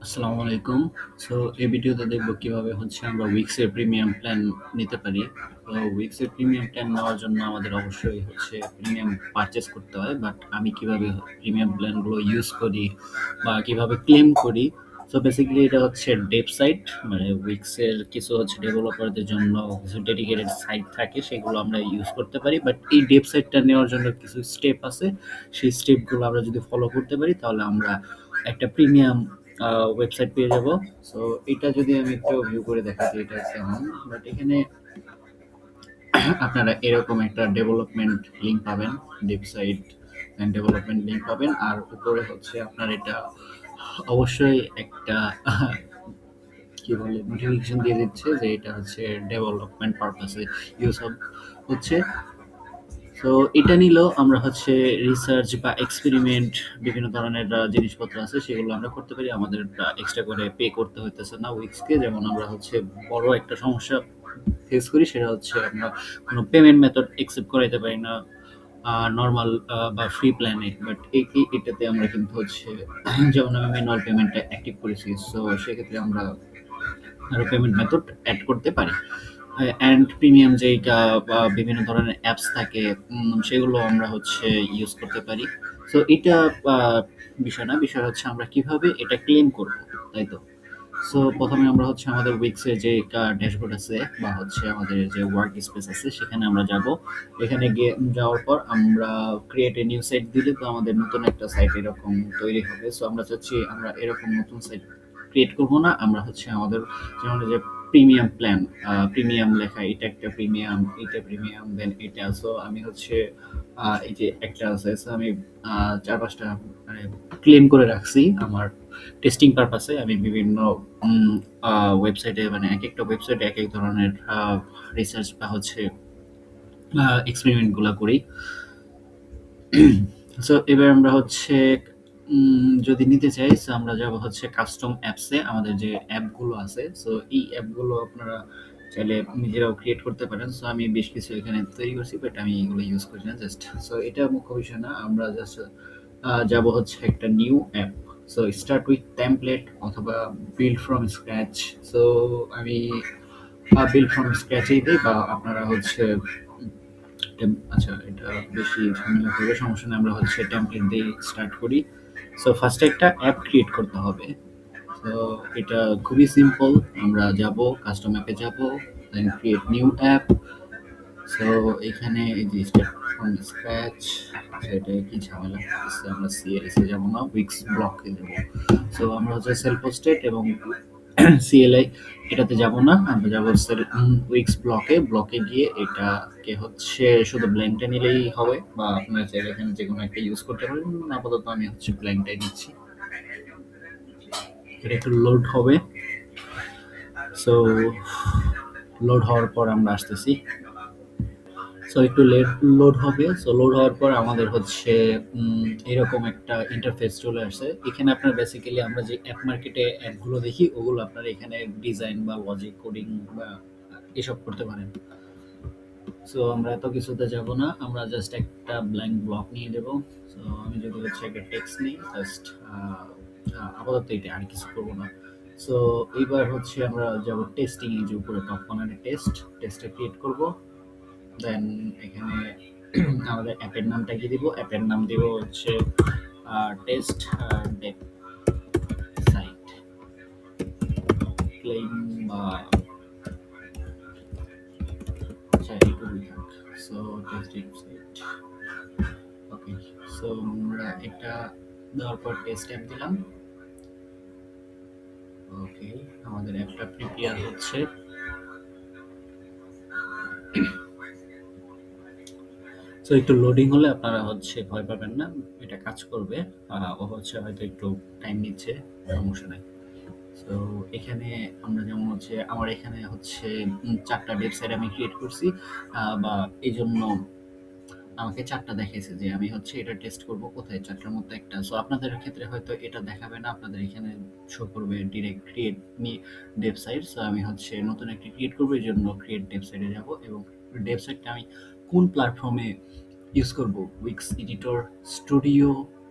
আসসালামু আলাইকুম। সো এই ভিডিওতে দেখব কিভাবে আমরা উইক্স এর প্রিমিয়াম প্ল্যান নিতে পারি। তো উইক্স এর প্রিমিয়াম প্ল্যান নেওয়ার জন্য আমাদের অবশ্যই প্রিমিয়াম পারচেজ করতে হয়। বাট আমি কিভাবে প্রিমিয়াম প্ল্যান গুলো ইউজ করি বা কিভাবে ক্লেম করি। সো বেসিক্যালি এটা ডেপ সাইট, মানে উইক্স এর কিছু ডেভেলপারদের জন্য কিছু ডেডিকেটেড সাইট থাকে, সেগুলো আমরা ইউজ করতে পারি। বাট এই ডেপ সাইটটা নেওয়ার জন্য কিছু স্টেপ আছে। সেই স্টেপগুলো আমরা যদি ফলো করতে পারি তাহলে আমরা একটা প্রিমিয়াম ওয়েবসাইট পেয়ে যাব। সো এটা যদি আমি একটু ভিউ করে দেখাচ্ছি এটা কেমন, বাট এখানে আপনারা এরকম একটা ডেভেলপমেন্ট লিংক পাবেন, ওয়েবসাইট এন্ড ডেভেলপমেন্ট লিংক পাবেন। আর উপরে আপনার এটা অবশ্যই একটা কি বলে নোটিফিকেশন দিয়ে দিচ্ছে যে এটা ডেভেলপমেন্ট পারপাসে ইউজ হচ্ছে। তো এটা নিলেও আমরা রিসার্চ বা এক্সপেরিমেন্ট বিভিন্ন ধরনের জিনিসপত্র আছে, সেগুলো আমরা করতে পারি। আমাদের এক্সট্রা করে পে করতে হইতেছে না উইক্সকে। যেমন আমরা বড় একটা সমস্যা ফেস করি, সেটা আমরা কোনো পেমেন্ট মেথড একসেপ্ট করাইতে পারি না নর্মাল বা ফ্রি প্ল্যানে। বাট এটাতে আমরা কিন্তু যেমন আমি ম্যানুয়াল পেমেন্টটা অ্যাক্টিভ করেছি, সো সেক্ষেত্রে আমরা আরো পেমেন্ট মেথড অ্যাড করতে পারি। অ্যান্ড প্রিমিয়াম বা বিভিন্ন ধরনের অ্যাপস থাকে, সেগুলো আমরা ইউজ করতে পারি। সো এটা বিষয় না, বিষয় আমরা কিভাবে এটা ক্লেম করব, তাই তো। সো প্রথমে আমরা আমাদের উইক্সের যে ড্যাশবোর্ড আছে বা আমাদের যে ওয়ার্ক স্পেস আছে, সেখানে আমরা যাব। এখানে গিয়ে যাওয়ার পর আমরা ক্রিয়েট এ নিউ সাইট দিলে তো আমাদের নতুন একটা সাইট এরকম তৈরি হবে। সো আমরা চাচ্ছি আমরা এরকম নতুন সাইট ক্রিয়েট করব না, আমরা আমাদের যেমন যে প্রিমিয়াম প্ল্যান, প্রিমিয়াম লেখা, এটা একটা প্রিমিয়াম, এটা প্রিমিয়াম, দেন এটা। সো আমি এই যে একটা আছে, so আমি ৪-৫টা মানে ক্লেম করে রাখছি আমার টেস্টিং পারপাসে। আমি বিভিন্ন ওয়েবসাইটে, মানে একেকটা ওয়েবসাইটে একেক ধরনের রিসার্চ বা এক্সপেরিমেন্ট গুলা করি। সো এবার আমরা যদি নিতে চাই, সো আমরা যাব কাস্টম অ্যাপসে। আমাদের যে অ্যাপগুলো আছে, সো এই অ্যাপগুলো আপনারা চাইলে নিজেরাও ক্রিয়েট করতে পারেন। সো আমি বেশ কিছু এখানে তৈরি করছি, বাট আমি এগুলো ইউজ করি না জাস্ট। সো এটা মুখ্য বিষয় না, আমরা জাস্ট যাব একটা new app. So start with template অথবা বিল্ড ফ্রম স্ক্র্যাচ। সো আমি বিল্ড ফ্রম স্ক্র্যাচেই দিই, বা আপনারা আচ্ছা, এটা বেশি ঝামেলা করবে, সমস্যা নেই। আমরা টেমপ্লেট দিয়ে স্টার্ট করি। সো ফার্স্টে একটা অ্যাপ ক্রিয়েট করতে হবে। তো এটা খুবই সিম্পল। আমরা যাব, কাস্টম অ্যাপে যাব, দেন ক্রিয়েট নিউ অ্যাপ। সো এখানে এই যে স্টার্ট ফ্রম স্ক্র্যাচ, এটা কি ঝামেলা হচ্ছে, আমরা সিএলএস এ যাব না, উইক্স ব্লক এ যাব। সো আমরা সেলফ হোস্টেড এবং সিএলআই এটাতে যাব না, আমরা যাব উইক্স ব্লকে গিয়ে এটাকে শুধু ব্ল্যাঙ্কটা নিলেই হবে, বা আপনারা চাইলে এখানে যে কোনো একটা ইউজ করতে পারেন। আপাতত আমি ব্ল্যাঙ্কটাই নিচ্ছি। এটা একটু লোড হবে। সো লোড হওয়ার পর আমরা আসতেছি। সো একটু লেট লোড হবে। সো লোড হওয়ার পর আমাদের এরকম একটা ইন্টারফেস চলে আসে। এখানে আপনার বেসিক্যালি আমরা যে অ্যাপ মার্কেটে অ্যাপগুলো দেখি, ওগুলো আপনার এখানে ডিজাইন বা লজিক কোডিং বা এসব করতে পারেন। সো আমরা এত কিছুতে যাব না, আমরা জাস্ট একটা ব্ল্যাঙ্ক ব্লক নিয়ে দেব। সো আমি যদি একটা টেক্সট নিই জাস্ট, আপাতত এটা আর কিছু করব না। সো এইবার আমরা যাব টেস্টিং, এই যে উপরে টপ কর্নারে টেস্টটা ক্রিয়েট করব। দেন এখানে আমাদের অ্যাপের নামটা কি দিব, অ্যাপের নাম দিব টেস্ট ডেপ সাইট ক্লেম, বা আচ্ছা এইটুকুই থাক। সো টেস্ট ডেপ সাইট, ওকে। সো আমরা এটা দেওয়ার পর টেস্ট অ্যাপ দিলাম। ওকে, আমাদের অ্যাপটা প্রিপেয়ার হচ্ছে। সো একটু লোডিং হলে আপনারা ভয় পাবেন না, এটা কাজ করবে। ও হয়তো একটু টাইম নিচ্ছে, সমস্যা নাই। সো এখানে আমরা যেমন আমার এখানে 4টা ওয়েবসাইট আমি ক্রিয়েট করছি, বা এই জন্য আমাকে 4টা দেখাইছে যে আমি এটা টেস্ট করব কোথায়, 4টার মধ্যে একটা। সো আপনাদের ক্ষেত্রে হয়তো এটা দেখাবে না, আপনাদের এখানে শো করবে ডিরেক্ট ক্রিয়েট ওয়েবসাইট। সো আমি নতুন একটা ক্রিয়েট করব, এই জন্য ক্রিয়েট ওয়েবসাইটে যাব, এবং ওয়েবসাইটটা আমি কোন প্ল্যাটফর্মে ইউজ করব, উইক্স এডিটর স্টুডিও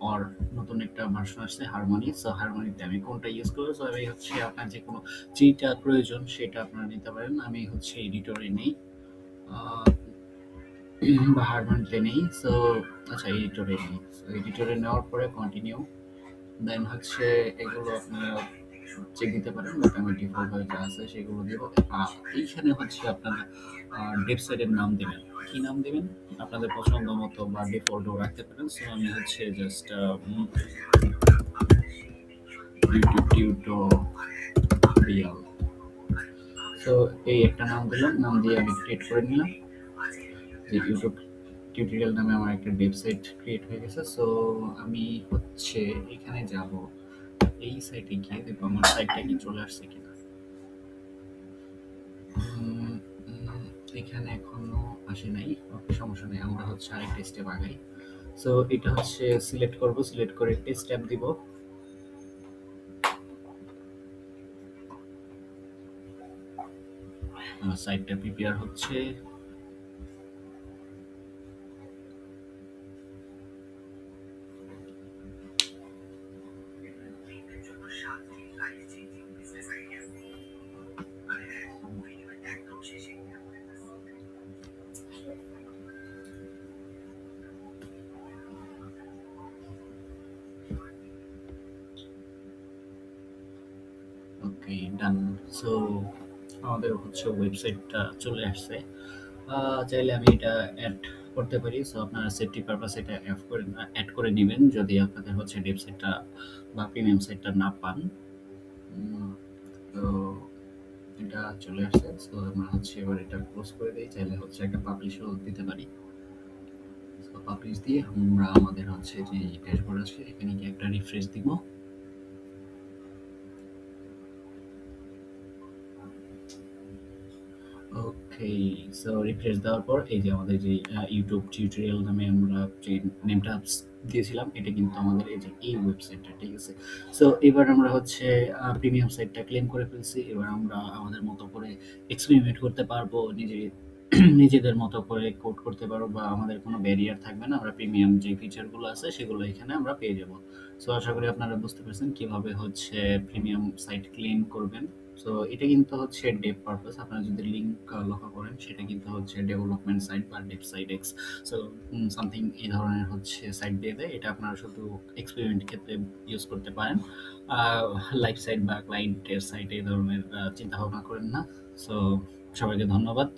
অর নতুন একটা ভার্সন আসছে হারমোনি। সো হারমোনিতে আমি কোনটা ইউজ করবো? সো আমি হচ্ছে আপনার যে কোনো যেইটা প্রয়োজন সেটা আপনারা নিতে পারেন। আমি হচ্ছে এডিটরে নেই বা হারমোনিতে নেই। সো আচ্ছা, এডিটরে নেই। সো এডিটরে নেওয়ার পরে কন্টিনিউ, দেন হচ্ছে এগুলো আপনারা চেক দিতে পারেন, বাট আমি ডিফল্ট ভাবে যা আছে সেগুলো দিব। এইখানে হচ্ছে আপনারা ওয়েবসাইটের নাম দেবেন। কি নাম দেবেন? আপনাদের পছন্দ মতো বা ডিফল্টও রাখতে পারেন। সো আমি হচ্ছে জাস্ট ইউটিউব টিউটোরিয়াল, সো এই একটা নাম দিলাম, নাম দিয়ে আমি ক্রিয়েট করে নিলাম যে ইউটিউব টিউটোরিয়াল নামে আমার একটা ওয়েবসাইট ক্রিয়েট হয়ে গেছে। সো আমি হচ্ছে এখানে যাব, এই সাইটে গিয়ে দেখবো আমার সাইটটা কি চলে আসছে কিনা। উম, উম, এখানে এখনো আসে নাই। ওকে, সমস্যা নেই, আমরা হচ্ছে আরেকটা স্টেপ আগাই। সো এটা হচ্ছে সিলেক্ট করব, সিলেক্ট করে টেস্ট ট্যাব দিব। সাইটটা প্রিপেয়ার হচ্ছে। ওকে, ডান। সো আমাদের হচ্ছে ওয়েবসাইটটা চলে আসছে। চাইলে আমি এটা অ্যাড করতে পারি। সো আপনারা সেফটি পারপাস এটা অ্যাড করে নেবেন যদি আপনাদের হচ্ছে ওয়েবসাইটটা বা প্রিমিয়াম সাইটটা না পান। উম, তো এটা চলে আসছে। সো আমরা হচ্ছে এবার এটা ক্লোজ করে দিই। চাইলে হচ্ছে একটা পাবলিশও দিতে পারি। সো পাবলিশ দিয়ে আমরা আমাদের হচ্ছে যে ড্যাশবোর্ড আছে এখানে গিয়ে একটা রিফ্রেশ দিব। ওকে, সো রিফ্রেশ দেওয়ার পর এই যে আমাদের যে ইউটিউব টিউটোরিয়াল নামে আমরা যে নেমটা দিয়েছিলাম এটা কিন্তু আমাদের এই যে এই ওয়েবসাইটটা, ঠিক আছে। সো এবার আমরা হচ্ছে প্রিমিয়াম সাইটটা ক্লেম করে ফেলছি। এবার আমরা আমাদের মতো করে এক্সপেরিমেন্ট করতে পারবো, নিজেদের মতো করে কোড করতে পারবো, বা আমাদের কোনো ব্যারিয়ার থাকবে না। আমরা প্রিমিয়াম যে ফিচারগুলো আছে সেগুলো এখানে আমরা পেয়ে যাব। সো আশা করি আপনারা বুঝতে পারছেন কিভাবে হচ্ছে প্রিমিয়াম সাইট ক্লেম করবেন। সো এটা কিন্তু হচ্ছে ডেভ পারপাস। আপনারা যদি লিঙ্ক লক্ষ্য করেন সেটা কিন্তু হচ্ছে ডেভেলপমেন্ট সাইট বা dev site X. So something এই ধরনের হচ্ছে সাইট দিয়ে দেয়। এটা আপনারা শুধু এক্সপেরিমেন্ট ক্ষেত্রে ইউজ করতে পারেন। লাইভ সাইট বা ক্লায়েন্টের সাইট এই ধরনের চিন্তা ভাবনা করেন না। সো সবাইকে ধন্যবাদ।